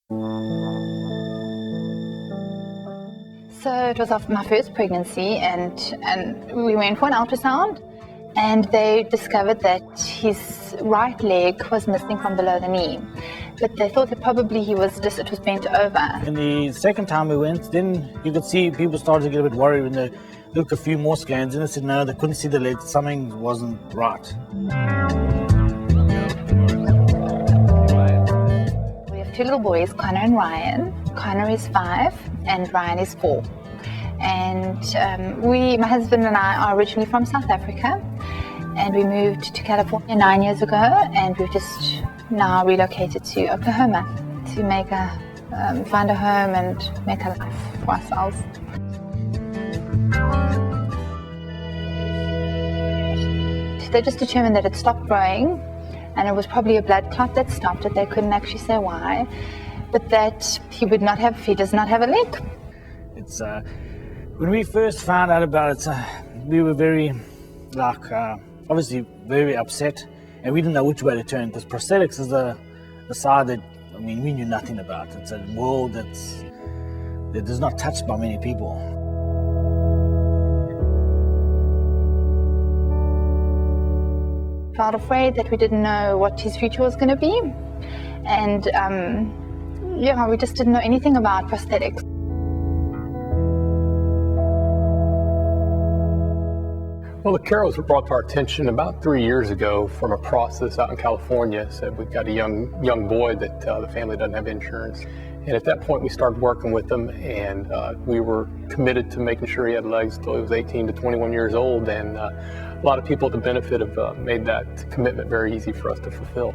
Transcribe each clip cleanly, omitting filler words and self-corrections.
So it was my first pregnancy, and we went for an ultrasound, and they discovered that his right leg was missing from below the knee. But they thought that probably it was bent over. And the second time we went, then you could see people started to get a bit worried when they looked a few more scans, and they said no, they couldn't see the leg, something wasn't right. We have two little boys, Connor and Ryan. Connor is 5 and Ryan is 4. And my husband and I are originally from South Africa, and we moved to California 9 years ago, and we've just now relocated to Oklahoma to find a home and make a life for ourselves. They just determined that it stopped growing, and it was probably a blood clot that stopped it. They couldn't actually say why, but that he does not have a leg. It's when we first found out about it, we were very, obviously very upset, and we didn't know which way to turn, because prosthetics is the side that, we knew nothing about. It's a world that is not touched by many people. Felt afraid that we didn't know what his future was going to be, and we just didn't know anything about prosthetics. Well, the Karows were brought to our attention about 3 years ago from a process out in California. Said we've got a young boy that the family doesn't have insurance. And at that point we started working with them, and we were committed to making sure he had legs until he was 18 to 21 years old. And a lot of people at the benefit have made that commitment very easy for us to fulfill.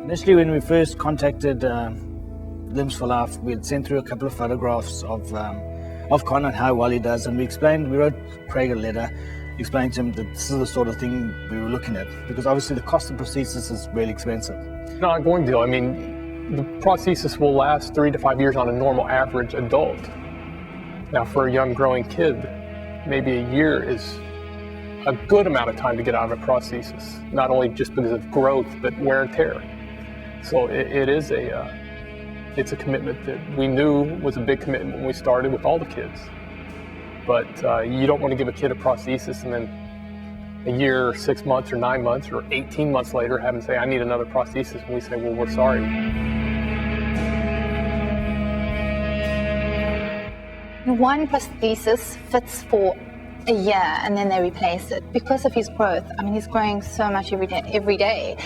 Initially, when we first contacted Limbs for Life, we had sent through a couple of photographs of Connor and how well he does, and we wrote Craig a letter explaining to him that this is the sort of thing we were looking at, because obviously the cost of prosthesis is really expensive. It's an ongoing deal. The prosthesis will last 3 to 5 years on a normal average adult. Now for a young growing kid, maybe a year is a good amount of time to get out of a prosthesis, not only just because of growth, but wear and tear. So it's a commitment that we knew was a big commitment when we started with all the kids. But you don't want to give a kid a prosthesis and then a year, 6 months, or 9 months, or 18 months later have them say, I need another prosthesis, and we say, well, we're sorry. One prosthesis fits for a year, and then they replace it because of his growth. He's growing so much every day.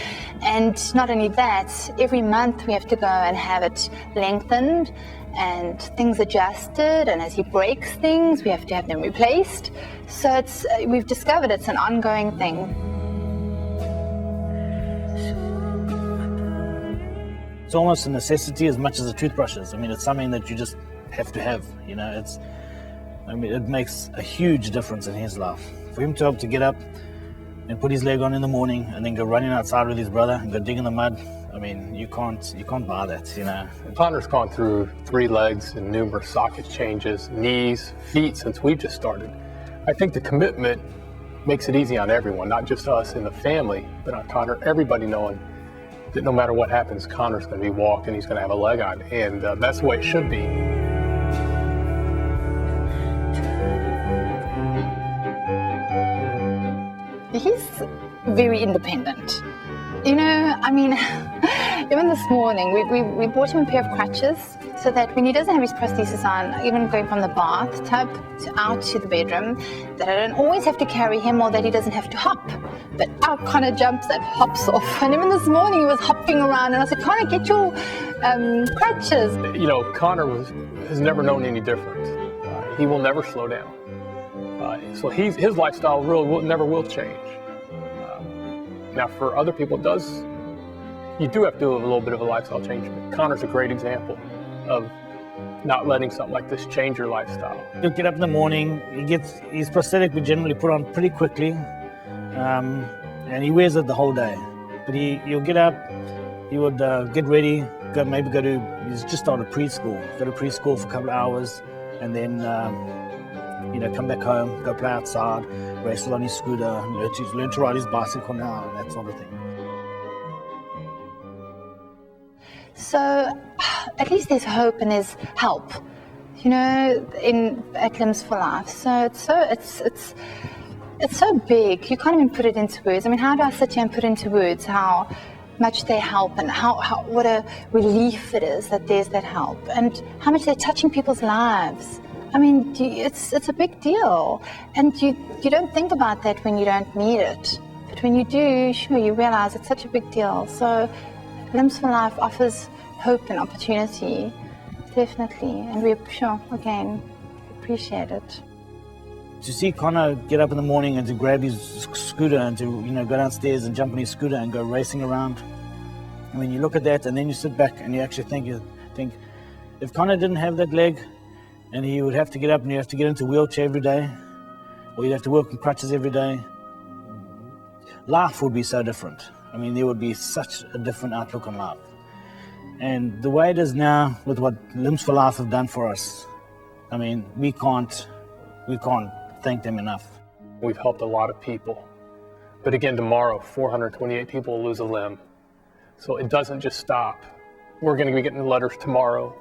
And not only that, every month we have to go and have it lengthened and things adjusted, and as he breaks things, we have to have them replaced. So we've discovered it's an ongoing thing. It's almost a necessity as much as a toothbrush is. It's something that you just have to have, it makes a huge difference in his life. For him to be able to get up and put his leg on in the morning and then go running outside with his brother and go dig in the mud, you can't buy that, Connor's gone through 3 legs and numerous socket changes, knees, feet since we've just started. I think the commitment makes it easy on everyone, not just us in the family, but on Connor, everybody knowing that no matter what happens, Connor's going to be walking, he's going to have a leg on, and that's the way it should be. He's very independent. Even this morning, we bought him a pair of crutches so that when he doesn't have his prosthesis on, even going from the bathtub out to the bedroom, that I don't always have to carry him or that he doesn't have to hop. But out Connor jumps and hops off. And even this morning, he was hopping around, and I said, Connor, get your crutches. Connor has never known any different. He will never slow down. So his lifestyle never will change. Now for other people, you do have to do a little bit of a lifestyle change. But Connor's a great example of not letting something like this change your lifestyle. He'll get up in the morning, his prosthetic we generally put on pretty quickly, and he wears it the whole day. But he'll get up, he would get ready, he's just started preschool, go to preschool for a couple of hours, and then come back home, go play outside, race on his scooter, learn to ride his bicycle now, and that sort of thing. So at least there's hope and there's help, at Limbs for Life. So it's so big. You can't even put it into words. I mean, how do I sit here and put into words how much they help and how what a relief it is that there's that help and how much they're touching people's lives. I mean, it's a big deal, and you don't think about that when you don't need it, but when you do, sure, you realize it's such a big deal. So Limbs for Life offers hope and opportunity, definitely, and we're sure, again, appreciate it. To see Connor get up in the morning and to grab his scooter and to go downstairs and jump on his scooter and go racing around, I mean, you look at that and then you sit back and you actually think if Connor didn't have that leg and he would have to get up and you have to get into a wheelchair every day, or you'd have to work on crutches every day, life would be so different. I mean, there would be such a different outlook on life. And the way it is now with what Limbs for Life have done for us, I mean, we can't thank them enough. We've helped a lot of people. But again, tomorrow, 428 people will lose a limb. So it doesn't just stop. We're going to be getting letters tomorrow,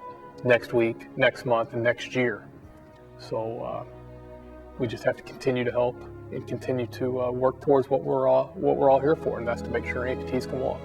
next week, next month, and next year. So we just have to continue to help and continue to work towards what we're all here for, and that's to make sure amputees can walk.